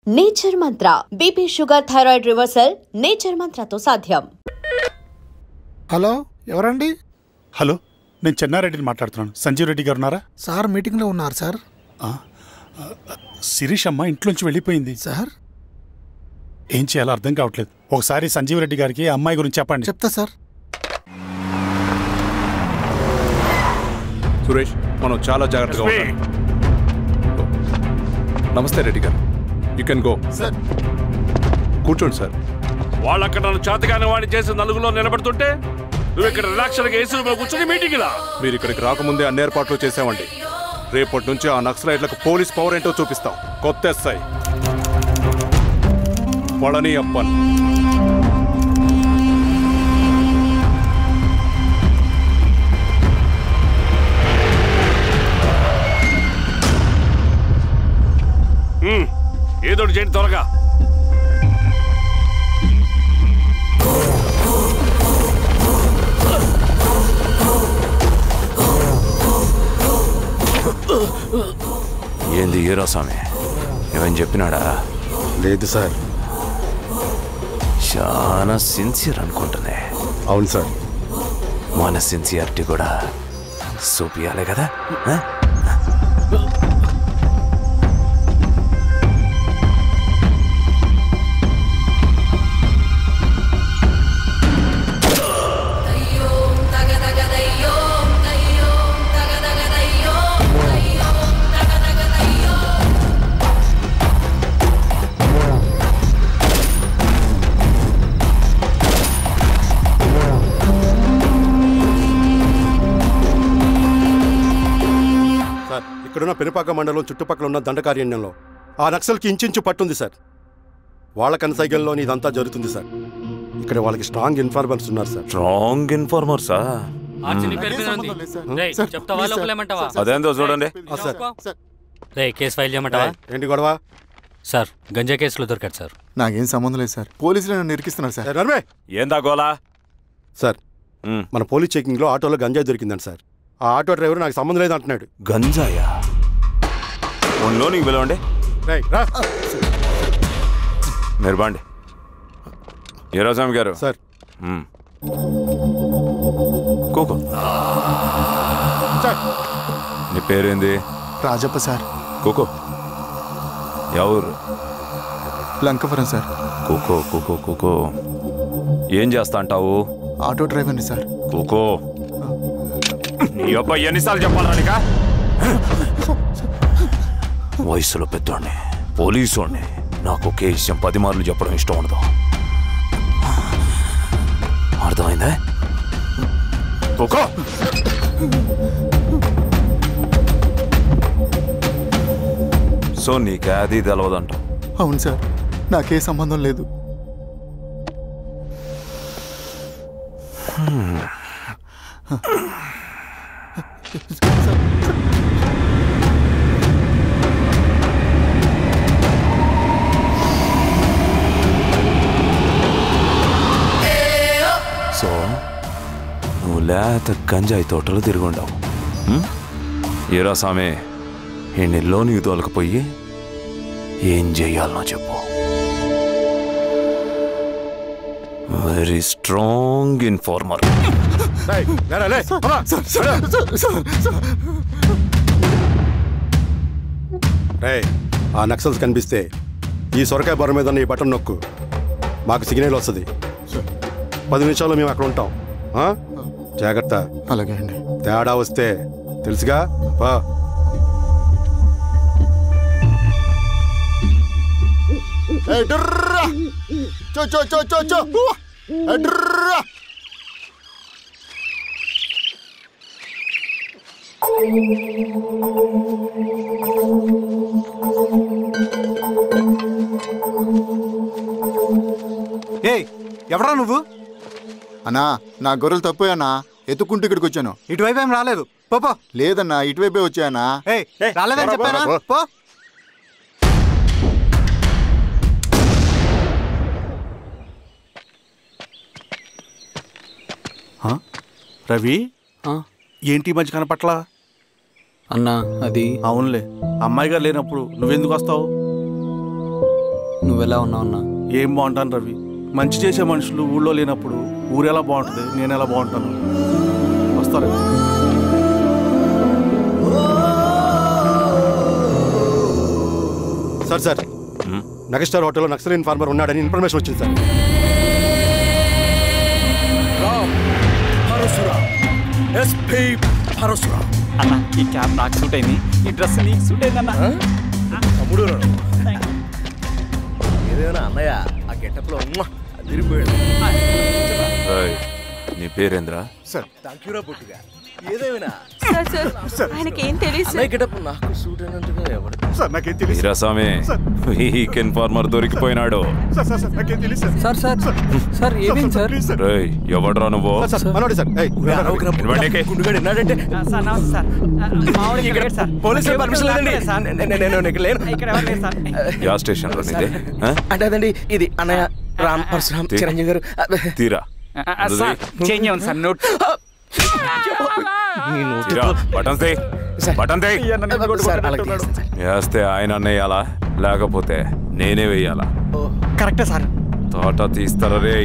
Nature Mantra BP sugar thyroid reversal nature మంత్రతో సాధ్యం. Hello, ఎవరండి? హలో, నేను చెన్నారెడ్డిని మాట్లాడుతున్నాను. సంజీవ్ రెడ్డి గారు ఉన్నారా? సార్ మీటింగ్లో ఉన్నారు సార్. శిరీష్ అమ్మ ఇంట్లోంచి వెళ్ళిపోయింది సార్. ఏం చేయాలో అర్థం కావట్లేదు. ఒకసారి సంజీవ్ రెడ్డి గారికి అమ్మాయి గురించి చెప్పండి. చెప్తా సార్. సురేష్, మనం చాలా జాగ్రత్తగా ఉండాలి. నమస్తే రెడ్డి గారు, యూ కెన్ గో. సార్ కూర్చోండి సార్. వాళ్ళు అక్కడ నన్ను చేతగానే వాడిని చేసి నలుగులో నిలబడుతుంటే నువ్వు ఇక్కడ రిలాక్స్గా ఏసీ రూమ్లో కూర్చొని మీటింగ్ ఇలా. మీరు ఇక్కడికి రాకముందే అన్ని ఏర్పాట్లు చేసామండి. రేపటి నుంచి ఆ నక్సలైట్లకు పోలీస్ పవర్ ఏంటో చూపిస్తాం. కొత్త ఎస్ఐ పళని అప్పన్. ఏదోటి చేయండి త్వరగా. ఏంది హీరోస్వామి, ఏమని చెప్పినాడా? లేదు సార్. చాలా సిన్సియర్ అనుకుంటున్నా. అవును సార్. మన సిన్సియారిటీ కూడా చూపియాలి కదా. ఇక్కడున్న పెనుపాక మండలం చుట్టుపక్కల ఉన్న దండకారణ్యంలో ఆ నక్సల్కి ఇంచుంచు పట్టుంది సార్. వాళ్ళ కనసైగల్లో ఇదంతా జరుగుతుంది సార్. ఇక్కడ వాళ్ళకి స్ట్రాంగ్ ఇన్ఫార్మర్స్ ఉన్నారు సార్. స్ట్రాంగ్ ఇన్ఫార్మర్సా? అదేందో చూడండి. కేసు ఫైల్ చేయమంటావా? ఏంటి గొడవ సార్? గంజా కేసులో దొరికాడు సార్. నాకేం సంబంధం లేదు సార్. పోలీసులు నన్ను నిరికిస్తున్నారు సార్. నర్మే, ఏందా గోలా? సార్, మన పోలీస్ చెకింగ్లో ఆటోలో గంజాయి దొరికిందండి సార్. ఆ ఆటో డ్రైవర్ నాకు సంబంధం లేదు అంటున్నాడు. గంజాయా? లోనికి పిలవండి. మీరు బాండి. హీరోస్వామి గారు సార్. కూకో. నీ పేరేంది? రాజప్ప సార్. కూకో. ఎవరు? లంకపురం సార్. కూకో కూకో కూకో. ఏం చేస్తా అంటావు? ఆటో డ్రైవర్ని సార్. కూకో. నీ అబ్బాయి ఎన్నిసార్లు చెప్పాలనికా? వయసులో పెద్దోడిని, పోలీసోడిని, నాకు ఒకే విషయం 10 మార్లు చెప్పడం ఇష్టం ఉండదు. అర్థమైందా? కూకో. సో నీకే అది తెలవదంట? అవును సార్, నాకే సంబంధం లేదు. సో నువ్వు లేత గంజాయి తోటలు తిరుగుండావు. ఏరా సామే, ఈ లోనికి తోలకపోయి ఏం చెయ్యాలనో చెప్పు. Very strong informer. ఆ నక్సల్స్ కనిపిస్తే ఈ సొరకాయ బొర మీద ఉన్న ఈ బటన్ నొక్కు, మాకు సిగ్నల్ వస్తుంది. 10 నిమిషాల్లో మేము అక్కడ ఉంటాం. జాగ్రత్త. అలాగే అండి. తేడా వస్తే తెలుసుగా. ఎవరా నువ్వు? అన్నా, నా గొర్రెలు తప్పోయన్నా, ఎత్తుకుంటూ ఇక్కడికి వచ్చాను. ఇటువైపు ఏం రాలేదు. పో. లేదన్నా, ఇటువైపే వచ్చాయన్నా. రాలేదని చెప్పానా? పో. రవి, ఏంటి మధ్య కనపట్ల? అన్నా అది అవునులే, అమ్మాయి గారు లేనప్పుడు నువ్వెందుకు వస్తావు? నువ్వెలా ఉన్నావన్నా? ఏం బాగుంటాను రవి, మంచి చేసే మనుషులు ఊళ్ళో లేనప్పుడు ఊరెలా బాగుంటుంది, నేను ఎలా బాగుంటాను. వస్తారా? సార్ నగస్టార్ హోటల్లో నక్సల్ ఇన్ఫార్మర్ ఉన్నాడని ఇన్ఫర్మేషన్ వచ్చింది సార్. అన్న ఈ క్యాప్ నాకు సూట్ అయింది, ఈ డ్రెస్ నీకు సూట్ అయిందన్న. తమ్ముడు ఏదేనా అన్నయ్య ఆ గెటప్లో తిరిగిపోయాడు. నీ పేరేంద్రా? సార్ థాంక్యూరా పొట్టిగా. ఏదేమైనా ఆయనకి ఏం తెలియదు. గెటప్ నాకు సూట్ అయినట్టుగా ఎవరు సార్ నాకేం తెలియదు. వీరాస్వామి, వీక్ ఇన్ఫార్మర్ దొరికిపోయినాడు. నాకేం తెలియదు సార్. సార్ సార్ ఏమేం సార్? రేయ్, ఎవడ్రా నువ్వు? మనోడి సార్. గుండుగాడు ఎన్నాడంటే పోలీసులు పర్మిషన్ లేదండి, నేను ఇక్కడ లేను. యా స్టేషన్ లో నీదే? అంటే అదండి ఇది అన్నయ్య రామ్ పరశురామ్ చిరంజీవి గారు. తీరా చేంజ్ ఉంది సార్ నోట్. వేస్తే ఆయన వేయాలా, లేకపోతే నేనే వేయాలా? కరెక్టే సార్. తోట తీస్తారా రే?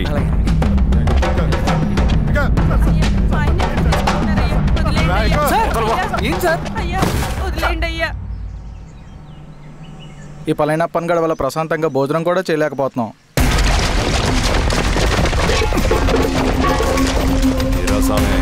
ఏం సార్? ఈ పళనియప్పన్ గడ వల్ల ప్రశాంతంగా భోజనం కూడా చేయలేకపోతున్నాం. వీరాస్వామి,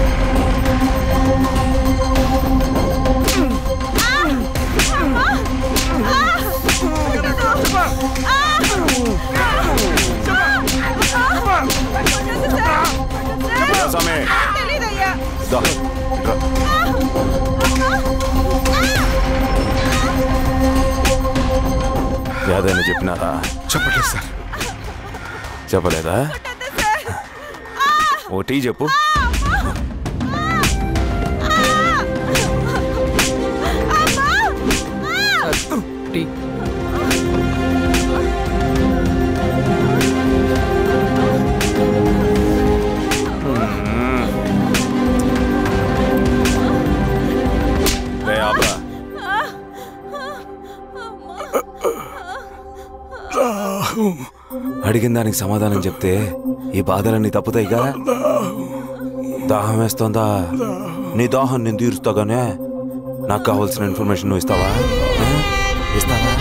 యాదైనా చెప్పినారా? చెప్పట్లేదు సార్. చెప్పలేదా? ఓ టీ చెప్పు. టీ. అడిగిన దానికి సమాధానం చెప్తే ఈ బాధలన్నీ తప్పుతాయిగా. దాహం వేస్తోందా? నీ దాహం నేను తీరుస్తాగానే నాకు కావాల్సిన ఇన్ఫర్మేషన్ నువ్వు ఇస్తావా? ఇస్తావా?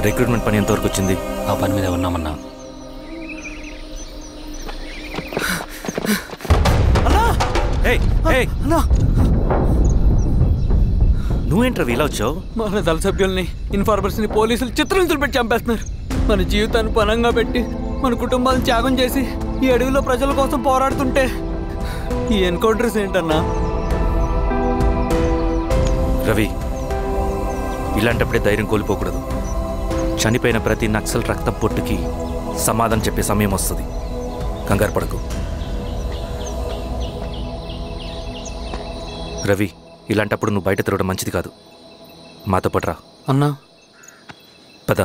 రిక్రూట్మెంట్ పని ఎంతవరకు వచ్చింది? ఆ పని మీద ఉన్నామన్నా. నువ్వేంట్రా ఇలా వచ్చావు? మన దళ సభ్యుల్ని, ఇన్ఫార్మర్స్ని పోలీసులు చిత్రహింసలు పెట్టి చంపేస్తున్నారు. మన జీవితాన్ని పణంగా పెట్టి మన కుటుంబాలను త్యాగం చేసి ఈ అడవిలో ప్రజల కోసం పోరాడుతుంటే ఈ ఎన్కౌంటర్స్ ఏంటన్నా? రవి, ఇలాంటప్పుడే ధైర్యం కోల్పోకూడదు. చనిపోయిన ప్రతి నక్సల్ రక్తం పొట్టుకి సమాధానం చెప్పే సమయం వస్తుంది. కంగారు పడకు రవి. ఇలాంటప్పుడు నువ్వు బయట తిరగడం మంచిది కాదు. మాతో పట్రా అన్నా. పద.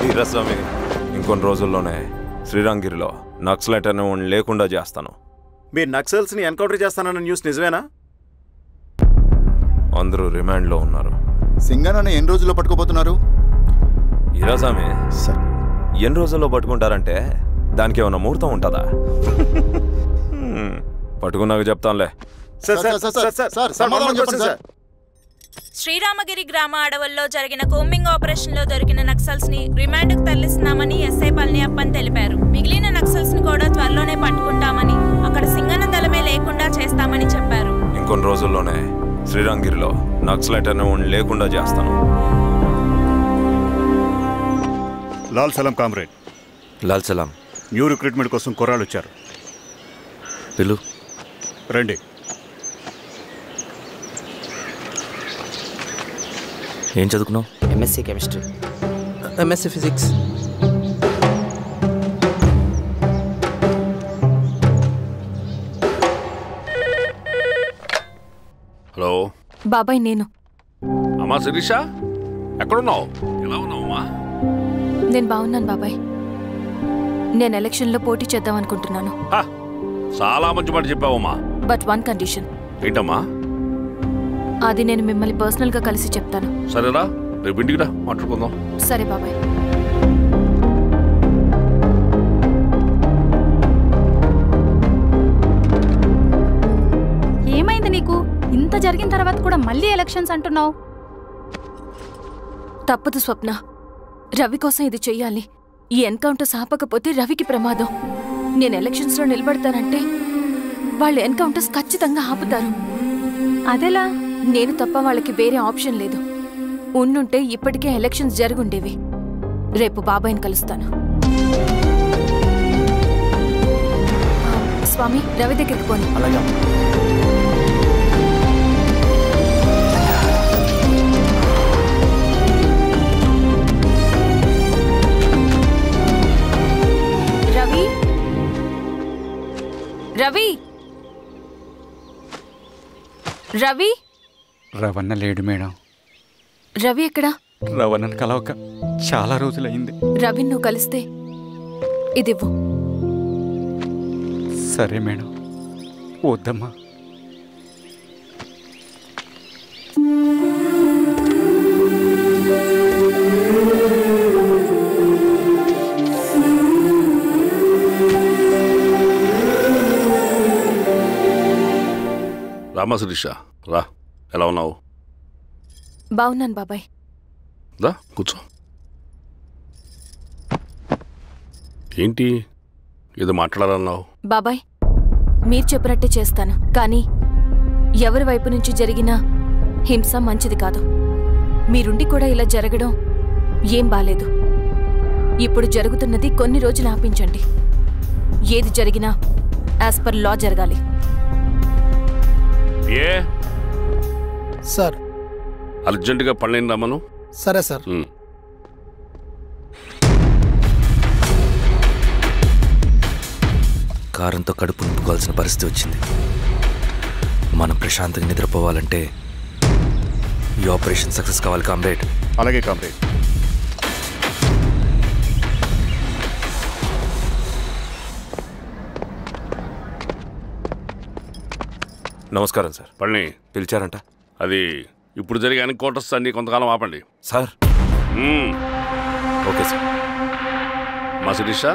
వీరాస్వామి, ఇంకొన్ని రోజుల్లోనే శ్రీరంగిరిలో నక్సలైట్ అనే లేకుండా చేస్తాను. మీరు నక్సల్స్ని ఎన్కౌంటర్ చేస్తానన్న న్యూస్ నిజమేనా? అందరూ రిమాండ్లో ఉన్నారు. సింగన్న ఎన్ని రోజుల్లో పట్టుకోబోతున్నారు? వీరాస్వామి, ఎన్ని రోజుల్లో పట్టుకుంటారంటే దానికి ఏమన్నా ముహూర్తం ఉంటుందా? పట్టుకున్నాక చెప్తానులే. శ్రీరామగిరి గ్రామ అడవుల్లో జరిగిన కూంబింగ్ ఆపరేషన్ లో దొరికిన నక్సల్స్ ని రిమాండ్ కు తరలిస్తున్నామని ఎస్ఐ పళనియప్పన్ తెలిపారు. మిగిలిన నక్సల్స్ ని కూడా త్వరలోనే పట్టుకుంటామని, అక్కడ సింగన దళమే లేకుండా చేస్తామని చెప్పారు. ఇంకొన్ని రోజుల్లోనే శ్రీరామగిరిలో నక్సలైట్ అనే లేకుండా చేస్తాను. లాల్ సలాం కామ్రేడ్. లాల్ సలాం. న్యూ రిక్రూట్మెంట్ కోసం కుర్రాళ్ళు వచ్చారు. పిలు. రండి. ఏం చదువుకున్నావు? MSc chemistry, MSc physics. Hello బాబాయ్, నేను. అమ్మా శిరీష, ఎక్కడున్నావు? ఎలా ఉన్నావమ్మా? నేను బాగున్నాను బాబాయ్. నేను ఎలక్షన్లో పోటీ చేద్దాం అనుకుంటున్నాను. చాలా మంచి మాట చెప్పావమ్మా. But one condition. ఏంటమ్మా? అది నేను మిమ్మల్ని పర్సనల్గా కలిసి చెప్తాను. సరేరా, రేపు ఇంటికి రా, మాట్లాడుకుందాం. సరే బాబాయ్. ఏమైంది నీకు? ఇంత జరిగిన తర్వాత కూడా మళ్ళీ ఎలక్షన్స్ అంటున్నావు? తప్పదు స్వప్న, రవి కోసం ఇది చెయ్యాలి. ఈ ఎన్కౌంటర్స్ ఆపకపోతే రవికి ప్రమాదం. నేను ఎలక్షన్స్లో నిలబడతానంటే వాళ్ళు ఎన్కౌంటర్స్ ఖచ్చితంగా ఆపుతారు. అదెలా? నేను తప్ప వాళ్ళకి వేరే ఆప్షన్ లేదు. ఉండుంటే ఇప్పటికే ఎలక్షన్స్ జరుగుండేవి. రేపు బాబాయ్ని కలుస్తాను. స్వామి, రవి దగ్గరికి పోనీ. రవి, రవి, రవి. రవణ లేడు మేడం. రవి ఎక్కడా? రవణను కలవక చాలా రోజులైంది. రవి నువ్వు కలిస్తే ఇదివ్వు. సరే మేడం. వద్దమ్మా. రామా శిరీష, రా. ఎలా ఉన్నావు? బాగున్నాను బాబాయ్. రా కూర్చో. ఏంటి ఏదో మాట్లాడాలన్నావు? బాబాయ్, మీరు చెప్పినట్టే చేస్తాను. కానీ ఎవరి వైపు నుంచి జరిగిన హింస మంచిది కాదు. మీరుండి కూడా ఇలా జరగడం ఏం బాలేదు. ఇప్పుడు జరుగుతున్నది కొన్ని రోజులు ఆపించండి. ఏది జరిగినా యాజ్ పర్ లా జరగాలి. ఏ సార్, అర్జెంటుగా పళ్ళని రమ్మను. సరే సార్. కారంతో కడుపు నింపుకోవాల్సిన పరిస్థితి వచ్చింది. మనం ప్రశాంతంగా నిద్రపోవాలంటే ఈ ఆపరేషన్ సక్సెస్ కావాలి కామ్రేడ్. అలాగే కామ్రేడ్. నమస్కారం సార్. పళ్ళని పిలిచారంట? అది ఇప్పుడు జరిగే ఎన్కౌంటర్స్ అన్ని కొంతకాలం ఆపండి సార్. Okay sir. మా శిరీష,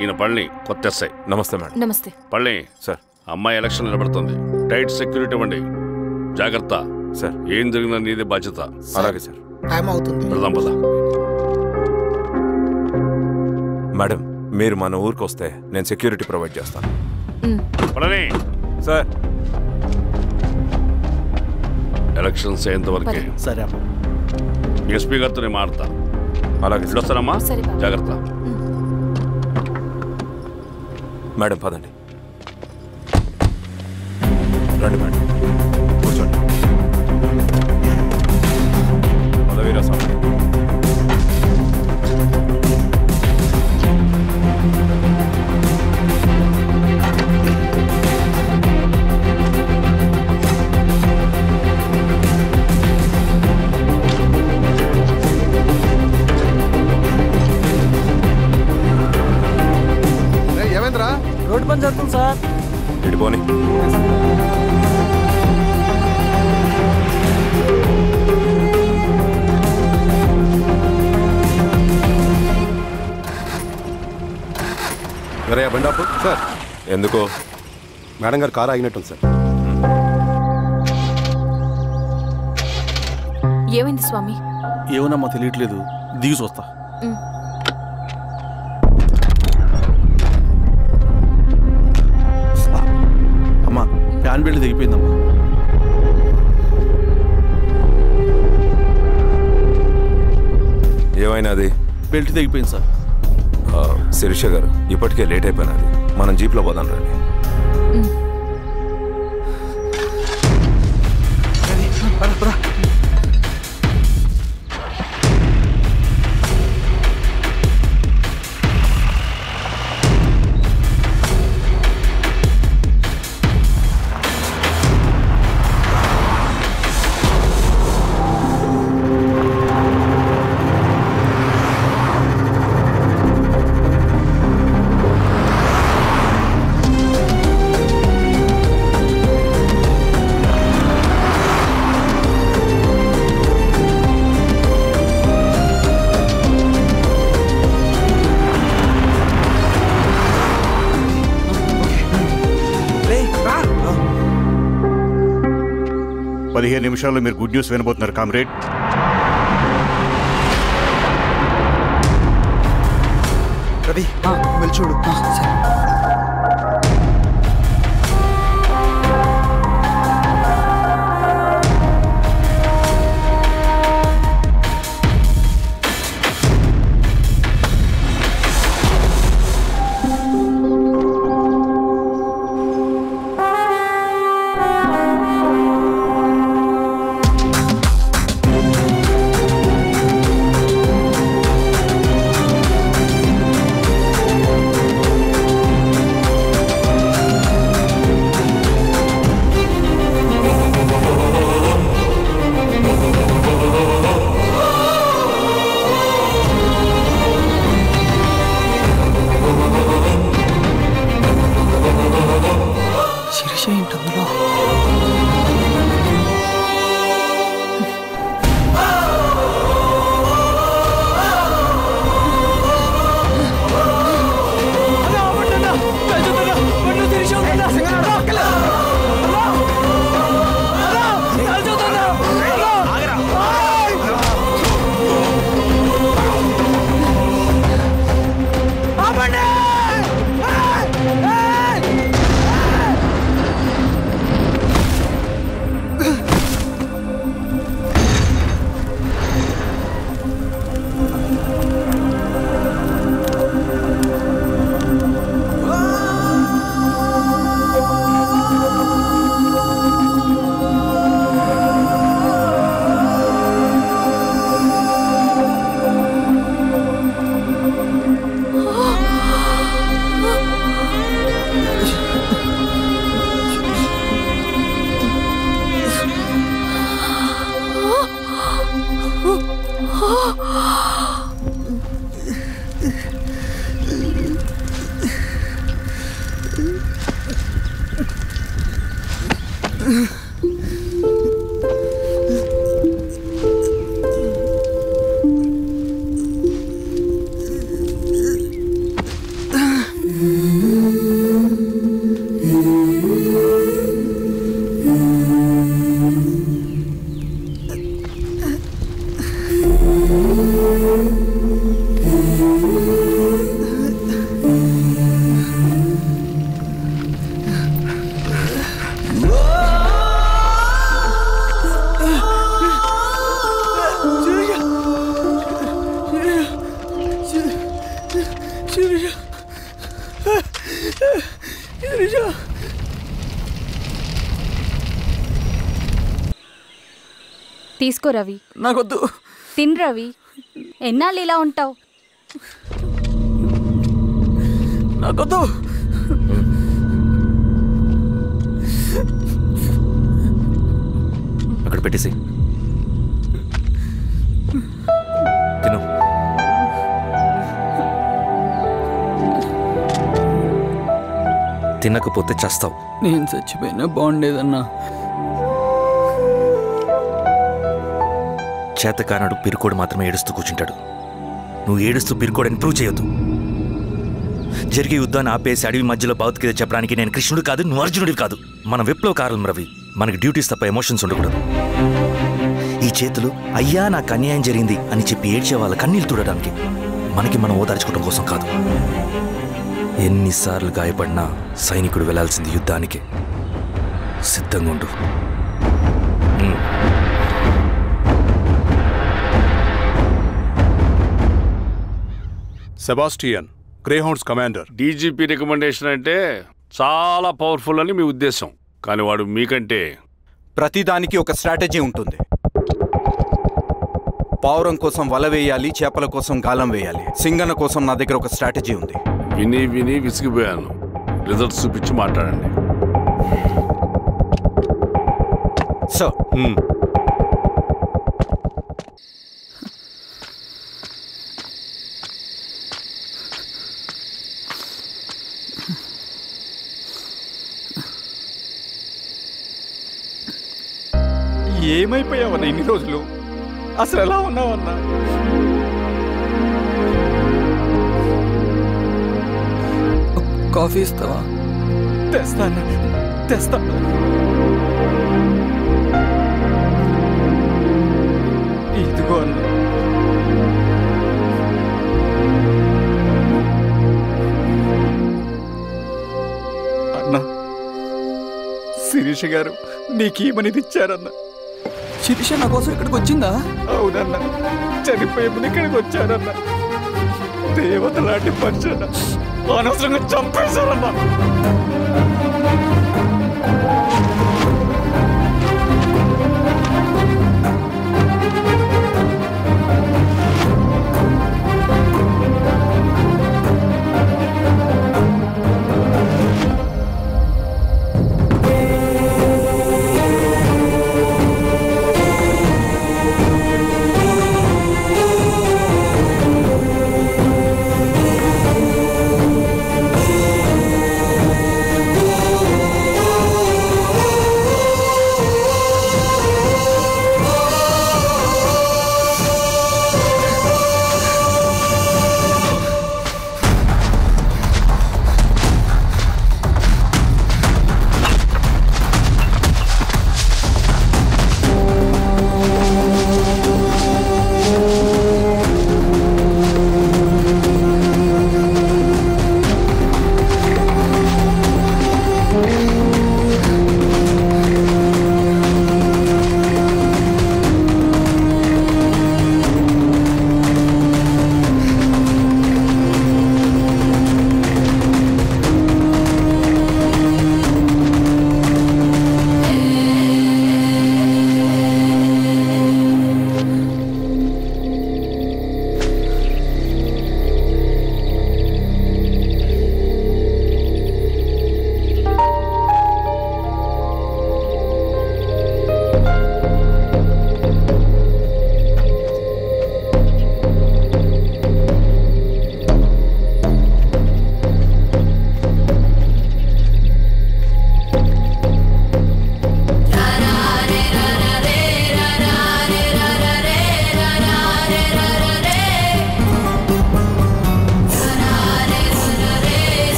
ఈయన పళ్ళని కొత్త ఎస్ఐ. నమస్తే మేడం. నమస్తే. పళ్ళని సార్, అమ్మాయి ఎలక్షన్ నిలబడుతుంది. టైట్ సెక్యూరిటీ ఇవ్వండి. జాగ్రత్త సార్. ఏం జరిగినా నీదే బాధ్యత. అలాగే సార్. టైం అవుతుంది. వెళ్దాం పద. మేడం, మీరు మన ఊరికి వస్తే నేను సెక్యూరిటీ ప్రొవైడ్ చేస్తాను. పళ్ళని సార్. ఎలక్షన్స్ అయ్యేంత వరకే. సరే అమ్మ. ఎస్పీ గారితో నేను మాడతా. అలాగే వస్తానమ్మా. జాగ్రత్త. మేడం పదండి. రండి మేడం, కూర్చోండి. పదవీరా స్వామి. ఏమైందిరా? రోడ్డు పని జరుగుతుంది సార్. ఇడిపోని. బండాపు సార్. ఎందుకు? మేడం గారు కారు ఆగినట్టుంది సార్. ఏమైంది స్వామి? ఏమోనమ్మా తెలియట్లేదు, దిగి చూస్తా. అమ్మా ఫ్యాన్ బెల్ట్ తెగిపోయిందమ్మా. ఏమైనాది? బెల్ట్ తెగిపోయింది సార్. శిరీష గారు, ఇప్పటికే లేట్ అయిపోయినది, మనం జీప్లో పోదాం రండి. నిమిషాల్లో మీరు గుడ్ న్యూస్ వినబోతున్నారు కామ్రేడ్. రవి వెళ్ళి చూడు. తీసుకో రవి. నాకొద్దు. తిన్ రవి, ఎన్నాళ్ళు ఇలా ఉంటావు? నాకొద్దు. అక్కడ పెట్టేసి తిను. తినకపోతే చస్తావు. నేను చచ్చిపోయినా బాగుండేదన్నా. చేతకానడు పిరుకోడు మాత్రమే ఏడుస్తూ కూర్చుంటాడు. నువ్వు ఏడుస్తూ పిరుకోడని ప్రూవ్ చేయొద్దు. జరిగే యుద్ధాన్ని ఆపేసి అడవి మధ్యలో భౌతికత చెప్పడానికి నేను కృష్ణుడు కాదు, నువ్వు అర్జునుడివి కాదు. మన విప్లవకారులం రవి. మనకి డ్యూటీస్ తప్ప ఎమోషన్స్ ఉండకూడదు. ఈ చేతులు అయ్యా నాకు అన్యాయం జరిగింది అని చెప్పి ఏడ్చే వాళ్ళ కన్నీళ్ళు తుడడానికి, మనకి మనం ఓదార్చుకోవడం కోసం కాదు. ఎన్నిసార్లు గాయపడినా సైనికుడు వెళ్లాల్సింది యుద్ధానికి. సిద్ధంగా ఉండు. Sebastian, Greyhounds commander. DGP recommendation అంటే చాలా పవర్ఫుల్ అని మీ ఉద్దేశం, కానీ వాడు మీకంటే ప్రతిదానికి ఒక స్ట్రాటజీ ఉంటుంది. పావురం కోసం వల వేయాలి, చేపల కోసం గాలం వేయాలి. సింగన కోసం నా దగ్గర ఒక స్ట్రాటజీ ఉంది. విని విని విసిగిపోయాను. రిజల్ట్స్ చూపించి మాట్లాడండి. సో ఏమైపోయావన్నా ఇన్ని రోజులు? అసలు ఎలా ఉన్నావన్నా? కాఫీ ఇస్తావా? తెస్తాను. ఇదిగో అన్న. అన్నా, శిరీష గారు నీకేమనేది ఇచ్చారన్న. శిరీష నా కోసం ఇక్కడికి వచ్చిందా? అవునన్నా, చనిపోయే ముందు ఇక్కడికి వచ్చారన్న. దేవత లాంటి మనిషి అన్న, అనవసరంగా చంపేశారన్నా.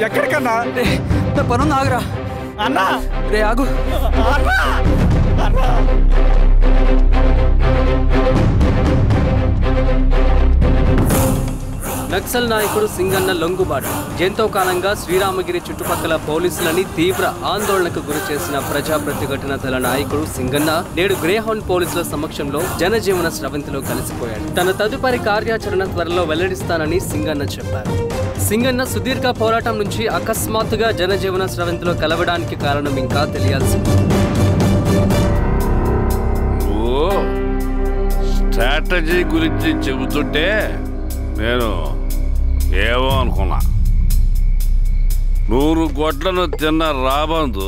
ఎక్కడికన్నా? నా పనుంది, ఆగురా. అన్నా రే ఆగు. నక్సల్ నాయకుడు సింగన్న లొంగుబాటు ఎంతో కాలంగా శ్రీరామగిరి చుట్టుపక్కల పోలీసులని తీవ్ర ఆందోళనకు గురి చేసిన ప్రజా ప్రతిఘటన దళ నాయకుడు సింగన్న నేడు గ్రేహౌండ్ పోలీసుల సమక్షంలో జనజీవన స్రవంతిలో కలిసిపోయాడు. తన తదుపరి కార్యాచరణ త్వరలో వెల్లడిస్తానని సింగన్న చెప్పారు. సింగన్న సుదీర్ఘ పోరాటం నుంచి అకస్మాత్తుగా జనజీవన స్రవంతిలో కలవడానికి కారణం ఇంకా తెలియాల్సి ఉంది. స్ట్రాటజీ గురించి చెబుతుంటే నేను ఏమో అనుకున్నా. 100 గొడ్లను తిన్న రాబందు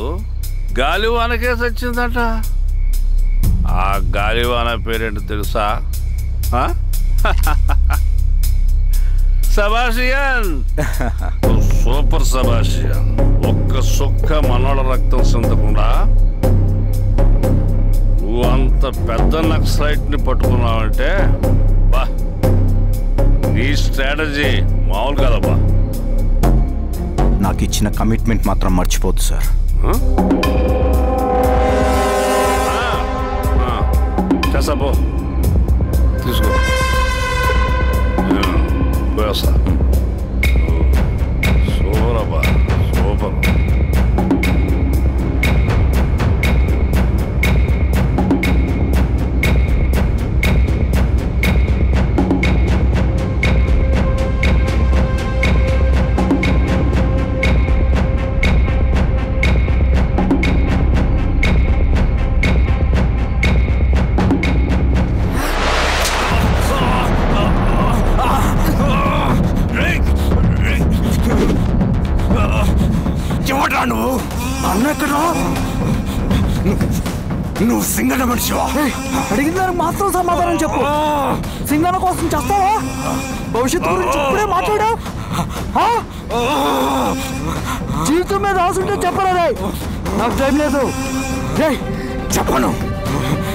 గాలివానకే సచ్చిందట. ఆ గాలివాన పేరేంటి తెలుసా? సబాషియన్. సూపర్ సబాషియన్. ఒక్క సుక్క మనోళ్ళ రక్తం చెందకుండా నువ్వు అంత పెద్ద నక్సలైట్ని పట్టుకున్నావంటే బా, నీ స్ట్రాటజీ మామూలు కదబ్బా. నాకు ఇచ్చిన కమిట్మెంట్ మాత్రం మర్చిపోద్దు సార్. చేసాబో, తీసుకో. పోయొస్తా. సూపర్ అబ్బా, సూపర్. నువ్వు అన్నెక్కడా? నువ్వు సింగన్న మనిషివా? అడిగిన దానికి మాత్రం సమాధానం చెప్పు. సింగన్న కోసం చేస్తావా? భవిష్యత్తు గురించి ఇప్పుడే మాట్లాడా? జీవితం మీద ఆశుంటే చెప్పరా? నాకు టైం లేదు. చెప్పను.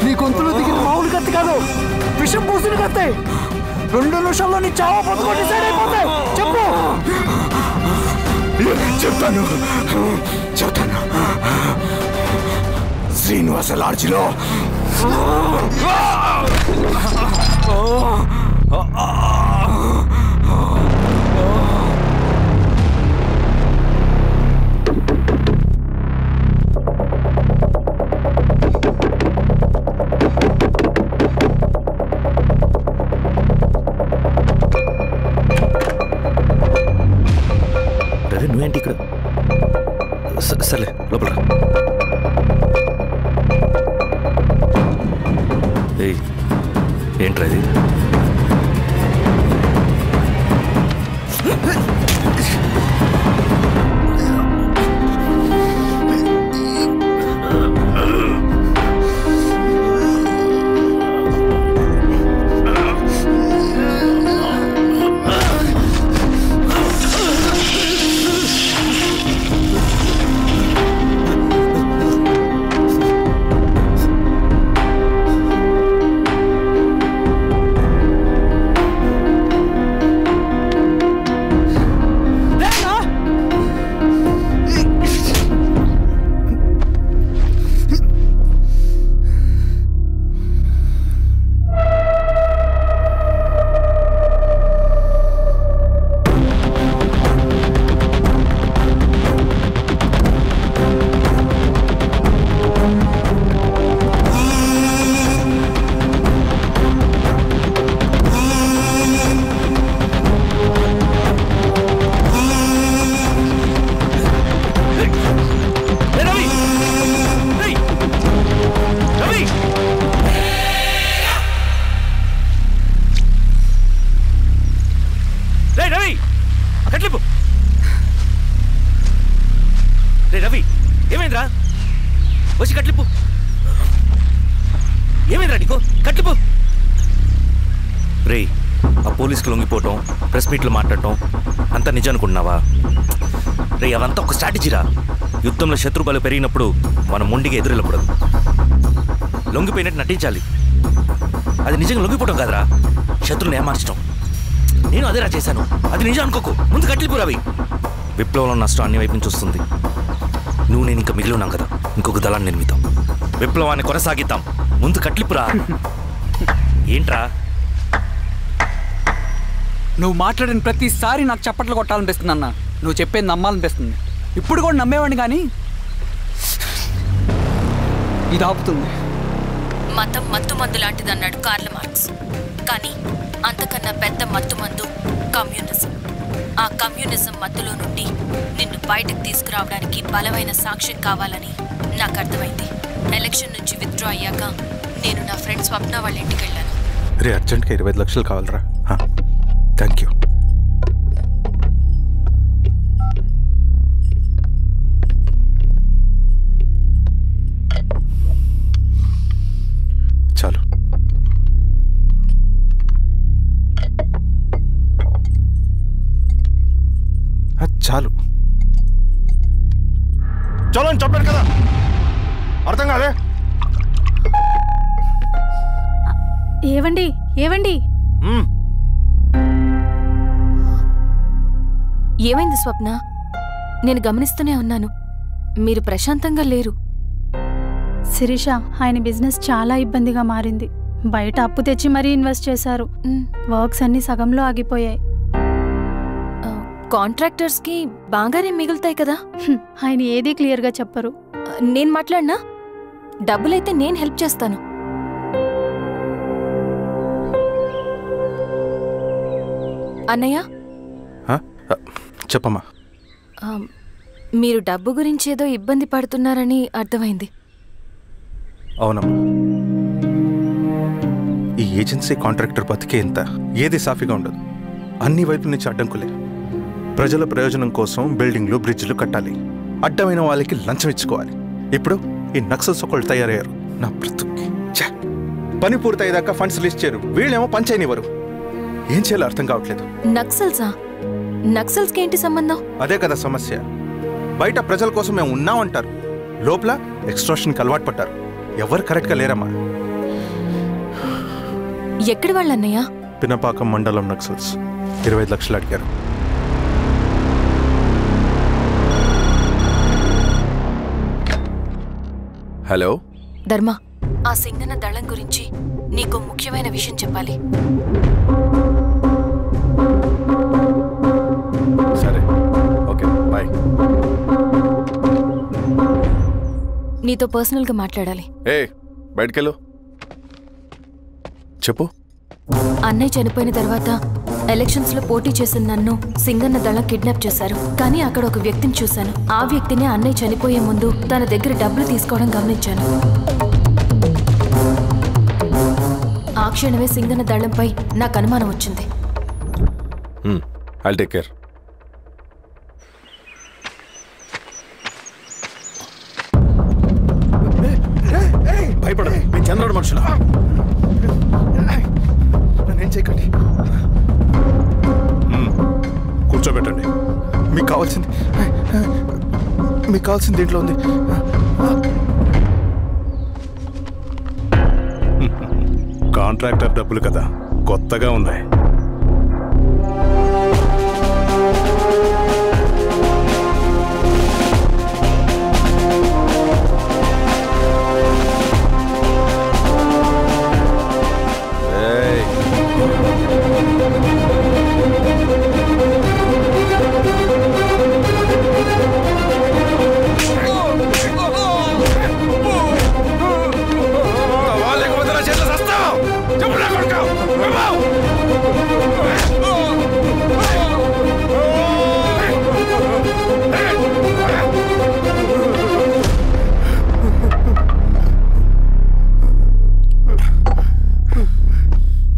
నీ గొంతులో దిగిన మామూలు కత్తి కాదు, విషం పూసిన కత్తి. 2 నిమిషాల్లో నీ చావా బతుకు డిసైడ్ అయిపోతాయి. చెప్పు. చెప్తాను. శ్రీనివాస లాడ్జిలో నువ్వేంటి ఇక్కడ? సర్లే లోపల. ఏంట్రా ఇది? రవి ఏమైందిరా? వచ్చి కట్లిప్పు. ఏమైందిరా నీకు? కట్లిప్పు. రే, ఆ పోలీసుకి లొంగిపోవటం, ప్రెస్ మీట్లు మాట్లాడటం అంతా నిజం అనుకుంటున్నావా? రే, అవంతా ఒక స్ట్రాటజీరా. యుద్ధంలో శత్రుబలు పెరిగినప్పుడు మనం మొండిగా ఎదురెళ్ళకూడదు, లొంగిపోయినట్టు నటించాలి. అది నిజంగా లొంగిపోవటం కాదురా, శత్రువుని ఏమార్చడం. నేను అదేరా చేశాను. అది నిజం అనుకోకు. ముందు కట్లిప్పు రవి. విప్లవంలో నష్టం అన్ని వైపు నుంచి వస్తుంది. నువ్వు నేను ఇంకా మిగిలి ఉన్నాం కదా, ఇంకొక దళాన్ని నిర్మితాం, విప్లవాన్ని కొనసాగిద్దాం. ముందు కట్లిపురా. ఏంట్రా నువ్వు మాట్లాడిన ప్రతిసారి నాకు చప్పట్లు కొట్టాలనిపిస్తుంది అన్న. నువ్వు చెప్పేది నమ్మాలనిపిస్తుంది. ఇప్పుడు కూడా నమ్మేవాడిని, కానీ ఇది ఆపుతుంది. మతం మత్తు మందు లాంటిది అన్నాడు కార్ల్ మార్క్స్. కానీ అంతకన్నా పెద్ద మత్తు మందు కమ్యూనిజం. ఆ కమ్యూనిజం మత్తులో నుండి నిన్ను బయటకు తీసుకురావడానికి బలమైన సాక్ష్యం కావాలని నాకు అర్థమైంది. ఎలక్షన్ నుంచి విత్డ్రా అయ్యాక నేను నా ఫ్రెండ్ స్వప్న వాళ్ళ ఇంటికి వెళ్ళాను. రే అర్జెంట్గా 25 లక్షలు కావాలరా. Thank you. చాలు. చాలు చలో అని చెప్పాను కదా, అర్థం కాలే? ఏవండి ఏవండి ఏమైంది స్వప్న? నేను గమనిస్తూనే ఉన్నాను, మీరు ప్రశాంతంగా లేరు. శిరీష, ఆయన బిజినెస్ చాలా ఇబ్బందిగా మారింది. బయట అప్పు తెచ్చి మరీ ఇన్వెస్ట్ చేశారు. వర్క్స్ అన్ని సగంలో ఆగిపోయాయి. కాంట్రాక్టర్స్కి బాగానే మిగులుతాయి కదా. ఆయన ఏదీ క్లియర్గా చెప్పరు. నేను మాట్లాడినా డబ్బులైతే నేను హెల్ప్ చేస్తాను. అన్నయ్య చెప్పమ్మా. మీరు డబ్బు గురించి ఏదో ఇబ్బంది పడుతున్నారని అర్థమైంది. అవునమ్మా, ఈ ఏజెన్సీ కాంట్రాక్టర్ బతికే ఇంత ఏది సాఫీగా ఉండదు. అన్ని వైపుల నుంచి అడ్డంకులే. ప్రజల ప్రయోజనం కోసం బిల్డింగ్లు బ్రిడ్జ్లు కట్టాలి, అడ్డమైన వాళ్ళకి లంచం ఇచ్చుకోవాలి. ఇప్పుడు ఈ నక్సల్స్ ఒకళ్ళు తయారయ్యారు. నా బ్రతుక్కి పని పూర్తయ్యేదాకా ఫండ్స్ లిస్ట్ చేయరు, వీళ్ళేమో పంచాయనివ్వరు. ఏం చేయాలో అర్థం కావట్లేదు. నక్సల్సా? నక్సల్స్కి ఏంటి సంబంధం? అదే కదా సమస్య. బయట ప్రజల కోసం మేము ఉన్నామంటారు, లోపల ఎక్స్ట్రాషన్కి అలవాటు పడ్డారు. ఎవరు కరెక్ట్గా లేరమ్మా. ఎక్కడి వాళ్ళన్నయ్య? పినపాకం మండలం నక్సల్స్ 25 లక్షలు అడిగారు. హలో ధర్మ, ఆ సింగన్న దళం గురించి నీకు ముఖ్యమైన విషయం చెప్పాలి. సరే, ఓకే, బాయ్. నీతో పర్సనల్గా మాట్లాడాలి. బయటకెళ్ళు. చెప్పు. అన్నయ్య చనిపోయిన తర్వాత ఎలక్షన్స్ లో పోటీ చేసిన నన్ను సింగన్న దళం కిడ్నాప్ చేశారు. కానీ అక్కడ ఒక వ్యక్తిని చూశాను. ఆ వ్యక్తిని అన్నయ్య చనిపోయే ముందు తన దగ్గర డబ్బులు తీసుకోవడం గమనించాను. ఆ క్షణమే సింగన్న దళంపై నాకు అనుమానం వచ్చింది. I'll take care. భయపడదు, మేము చంద్రుడు మనుషులు. నన్నేం చేయకండి. కూర్చోబెట్టండి. మీకు కావాల్సింది దీంట్లో ఉంది. కాంట్రాక్టర్ డబ్బులు కదా, కొత్తగా ఉన్నాయి.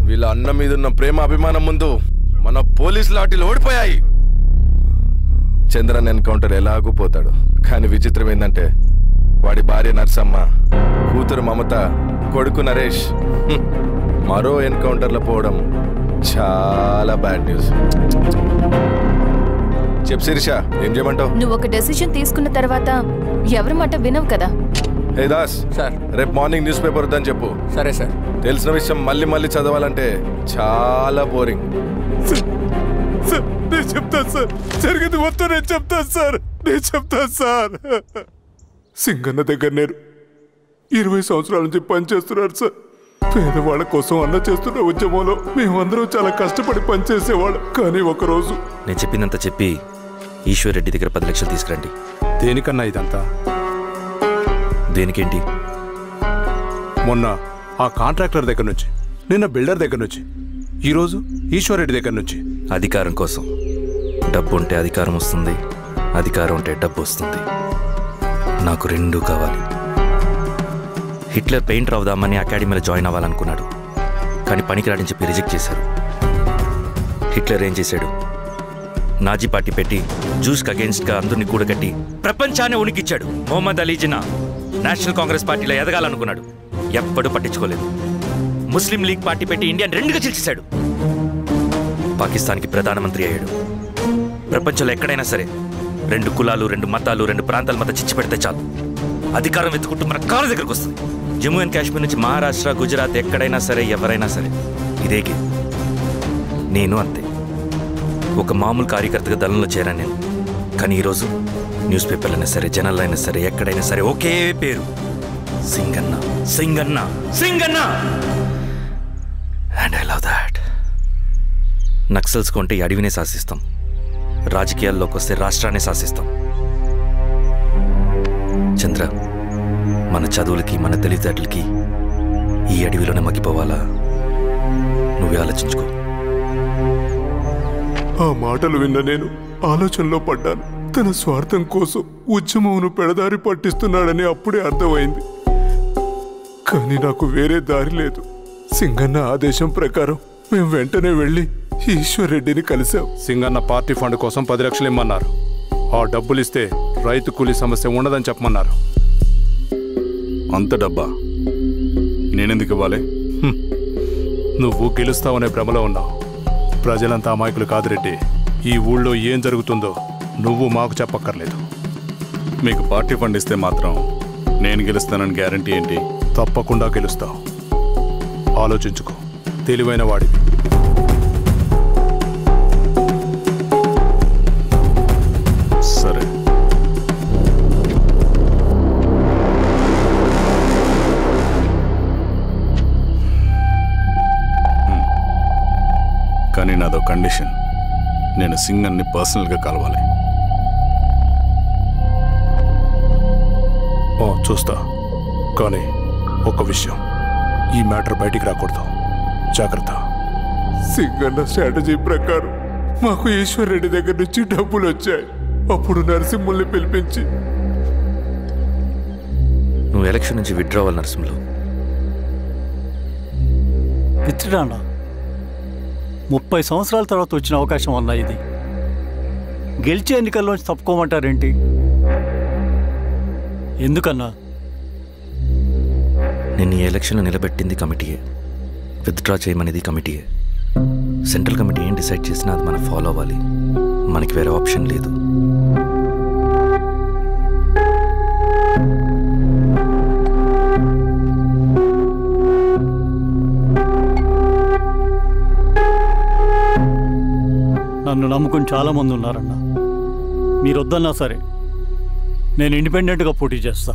వీళ్ళ అన్న మీదున్న ప్రేమ అభిమానం ముందు మన పోలీస్ లాఠీలు ఓడిపోయాయి. చంద్రన్ ఎన్కౌంటర్ ఎలాగూ పోతాడు. కానీ విచిత్రం ఏంటంటే వాడి భార్య నర్సమ్మ, కూతురు మమత, కొడుకు నరేష్ మరో ఎన్కౌంటర్లో పోవడం చాలా బ్యాడ్ న్యూస్. చెప్పు శిరీష, ఏం చేయమంటావు? నువ్వు ఒక డెసిషన్ తీసుకున్న తర్వాత ఎవరి మాట వినవు కదా. హే దాస్ సార్, రేపు మార్నింగ్ న్యూస్ పేపర్ వద్దని చెప్పు. సరే సార్. తెలిసిన విషయం మళ్ళీ మళ్ళీ చదవాలంటే చాలా బోరింగ్. నేను చెప్తాను సార్, జరిగింది మొత్తం నేను చెప్తాను సార్, నేను చెప్తాను సార్. సింగన్న దగ్గర నేను 20 సంవత్సరాల నుంచి పనిచేస్తున్నాను సార్. పేదవాళ్ళ కోసం అన్న చేస్తున్న ఉద్యమంలో మేమందరం చాలా కష్టపడి పనిచేసేవాళ్ళం. కానీ ఒకరోజు నేను చెప్పినంత చెప్పి ఈశ్వర్ రెడ్డి దగ్గర 10 లక్షలు తీసుకురండి. దేనికన్నా ఇదంతా? దేనికేంటి? మొన్న ఆ కాంట్రాక్టర్ దగ్గర నుంచి, నిన్న బిల్డర్ దగ్గర నుంచి, ఈరోజు ఈశ్వర్ రెడ్డి దగ్గర నుంచి. అధికారం కోసం. డబ్బు ఉంటే అధికారం వస్తుంది, అధికారం ఉంటే డబ్బు వస్తుంది. నాకు రెండూ కావాలి. హిట్లర్ పెయింటర్ అవుదామని అకాడమీలో జాయిన్ అవ్వాలనుకున్నాడు, కానీ పనికిరాడని చెప్పి రిజెక్ట్ చేశారు. హిట్లర్ ఏం చేశాడు? నాజీ పార్టీ పెట్టి జూస్కి అగేన్స్ట్గా అందరినీ కూడగట్టి ప్రపంచాన్ని ఉనికిచ్చాడు. మొహమ్మద్ అలీ జిన్నా నేషనల్ కాంగ్రెస్ పార్టీలో ఎదగాలనుకున్నాడు, ఎప్పుడూ పట్టించుకోలేదు. ముస్లిం లీగ్ పార్టీ పెట్టి ఇండియాని రెండుగా చీల్చేశాడు. పాకిస్తాన్కి ప్రధానమంత్రి అయ్యాడు. ప్రపంచంలో ఎక్కడైనా సరే 2 కులాలు, 2 మతాలు, 2 ప్రాంతాల మధ్య చిచ్చు పెడితే చాలు, అధికారం వెతుకుంటూ మన కాళ్ళ దగ్గరకు వస్తుంది. జమ్మూ అండ్ కాశ్మీర్ నుంచి మహారాష్ట్ర, గుజరాత్ ఎక్కడైనా సరే, ఎవరైనా సరే ఇదే గేమ్. నేను అంతే. ఒక మామూలు కార్యకర్తగా దళంలో చేరాను నేను. కానీ ఈరోజు న్యూస్ పేపర్లు అయినా సరే, జనాల్లో అయినా సరే, ఎక్కడైనా సరే ఒకే పేరు, Singanna, Singanna, Singanna. And I love that. Naxals కొంటే అడవినే శాసిస్తాం, రాజకీయాల్లోకి వస్తే రాష్ట్రాన్ని శాసిస్తాం. చంద్ర, మన చదువులకి, మన తెలివితేటలకి ఈ అడవిలోనే మగ్గిపోవాలా? నువ్వే ఆలోచించుకో. ఆ మాటలు విన్న నేను ఆలోచనలో పడ్డాను. తన స్వార్థం కోసం ఉద్యమమును పెడదారి పట్టిస్తున్నాడని అప్పుడే అర్థమైంది. కానీ నాకు వేరే దారి లేదు. సింగన్న ఆదేశం ప్రకారం మేము వెంటనే వెళ్ళి ఈశ్వర్ రెడ్డిని కలిశాం. సింగన్న పార్టీ ఫండ్ కోసం 10 లక్షలు ఇమ్మన్నారు. ఆ డబ్బులు ఇస్తే రైతు కూలీ సమస్య ఉండదని చెప్పమన్నారు. అంత డబ్బా నేనెందుకు ఇవ్వాలి? నువ్వు గెలుస్తావనే భ్రమలో ఉన్నావు. ప్రజలంతా అమాయకులు కాదు రెడ్డి. ఈ ఊళ్ళో ఏం జరుగుతుందో నువ్వు మాకు చెప్పక్కర్లేదు. మీకు పార్టీ ఫండ్ ఇస్తే మాత్రం నేను గెలుస్తానని గ్యారంటీ ఏంటి? తప్పకుండా గెలుస్తావు. ఆలోచించుకో, తెలివైన వాడివి. సరే, కానీ నాదో కండిషన్. నేను సింగన్ని పర్సనల్గా కలవాలి. చూస్తా, కానీ ఒక విషయం, ఈ మ్యాటర్ బయటికి రాకూడదు. జాగ్రత్త. సింగన్న స్ట్రాటజీ ప్రకారం మాకు ఈశ్వర్ రెడ్డి దగ్గర నుంచి డబ్బులు వచ్చాయి. అప్పుడు నరసింహుల్ని పిలిపించి, నువ్వు ఎలక్షన్ నుంచి విత్డ్రా అవ్వాలి నరసింహులు. విత్డ్రానా? 30 సంవత్సరాల తర్వాత వచ్చిన అవకాశం అన్నా ఇది. గెలిచే ఎన్నికల్లోంచి తప్పుకోమంటారేంటి? ఎందుకన్నా? నిన్ను ఈ ఎలక్షన్లో నిలబెట్టింది కమిటీయే, విత్డ్రా చేయమనేది కమిటీయే. సెంట్రల్ కమిటీ ఏం డిసైడ్ చేసినా అది మనం ఫాలో అవ్వాలి. మనకి వేరే ఆప్షన్ లేదు. నన్ను నమ్ముకుని చాలామంది ఉన్నారన్నా. మీరు వద్దన్నా సరే నేను ఇండిపెండెంట్గా పోటీ చేస్తా.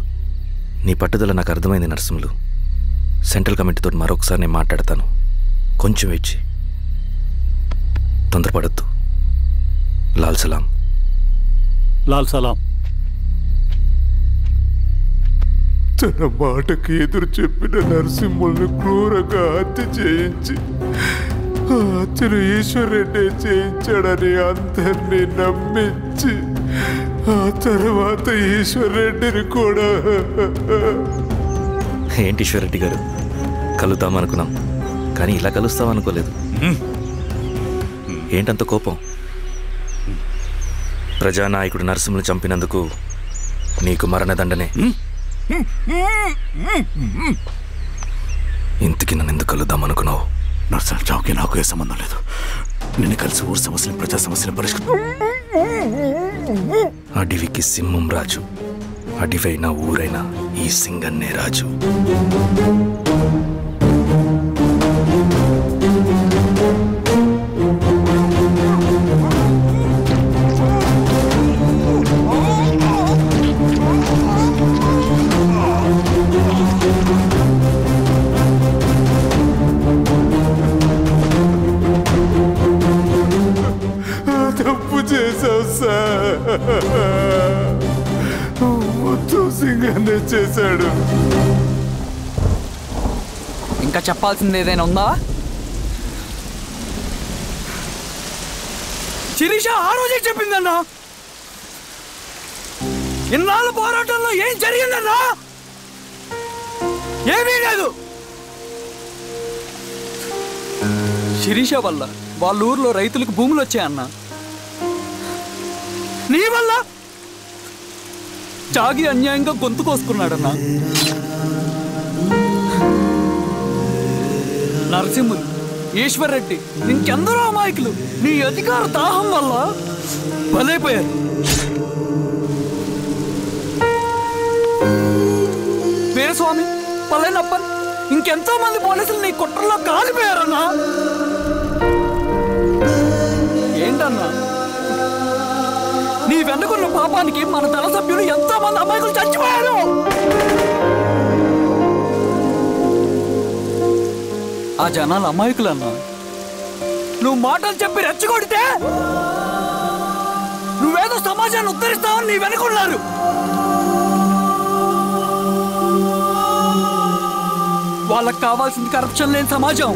నీ పట్టుదల నాకు అర్థమైంది నరసింహులు. సెంట్రల్ కమిటీతో మరొకసారి నేను మాట్లాడతాను. కొంచెం వెయిట్ చేయి, తొందరపడద్దు. లాల్ సలాం. లాల్ సలాం. తన మాటకి ఎదురు చెప్పిన నరసింహుల్ని క్రూరంగా హత్య చేయించి, ఆ హత్యను ఈశ్వర్ రెడ్డి చేయించాడని అందరినీ నమ్మించి, ఆ తర్వాత ఈశ్వర్ రెడ్డిని కూడా. ఏంటి ఈశ్వర్ రెడ్డి గారు, కలుద్దామనుకున్నాం కానీ ఇలా కలుస్తామనుకోలేదు. ఏంటంత కోపం? ప్రజానాయకుడు నరసింహులు చంపినందుకు నీకు మరణదండనే. ఇంతకీ నన్ను ఎందుకు కలుద్దామనుకున్నావు? నర్సన్ చావుకి నాకు ఏ సంబంధం లేదు. నిన్ను కలిసి ఊరు సమస్యలు, ప్రజా సమస్యలు పరిష్కరించు. అడవికి సింహం రాజు, అడవైనా ఊరైనా ఈ సింగన్నే రాజు. మొత్తం సింగన్నే చేశాడు. ఇంకా చెప్పాల్సింది ఏదైనా ఉందా? శిరీష ఆ రోజే చెప్పిందన్నా. ఇన్నాళ్ళ పోరాటంలో ఏం జరిగిందన్నా? ఏమీ లేదు. శిరీష వల్ల వాళ్ళ ఊర్లో రైతులకు భూములు వచ్చాయన్నా. నీ వల్ల చాగి అన్యాయంగా గొంతు కోసుకున్నాడన్నా. నరసింహులు, ఈశ్వర్ రెడ్డి, ఇంకెందరో అమాయకులు నీ అధికార దాహం వల్ల బలైపోయారు. వీరస్వామి, పల్లెనప్పన్, ఇంకెంతో మంది పోలీసులు నీ కుట్రలో కాలిపోయారన్నా. ఏంటన్నా నీ వెనుకున్న పాపానికి మన దళ సభ్యులు ఎంతో మంది అమాయకులు చచ్చిపోయారు. ఆ జనాలు అమాయకులన్నా. నువ్వు మాటలు చెప్పి రెచ్చగొడితే నువ్వేదో సమాజాన్ని ఉద్ధరిస్తావని నీ వెనుకున్నారు. వాళ్ళకి కావాల్సింది కరప్షన్ లేని సమాజం.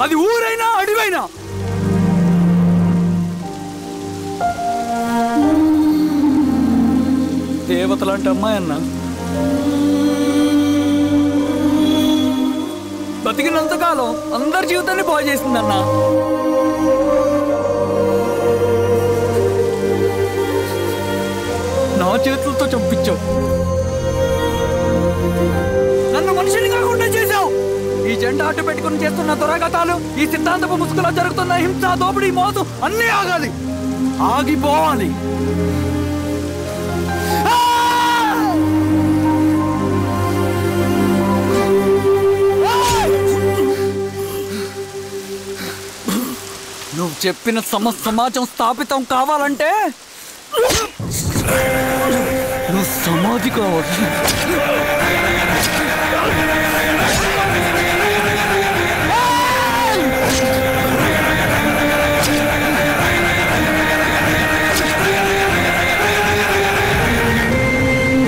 అది ఊరైనా అడివైనా. దేవత లాంటి అమ్మాయి అన్న బతికినంతకాలం అందరి జీవితాన్ని బాగు చేసిందన్నా. నా చేతులతో చంపించావు. నన్ను మనిషిని కాకుండా చేశావు. ఈ జెండా అడ్డు పెట్టుకుని చేస్తున్న దురాఘాతాలు, ఈ సిద్ధాంతపు ముసుగులో జరుగుతున్న హింస, దోపిడీ, మోసం అన్నీ ఆగాలి, ఆగిపోవాలి. నువ్వు చెప్పిన సమాజం స్థాపితం కావాలంటే నువ్వు సమాధి కావాలి.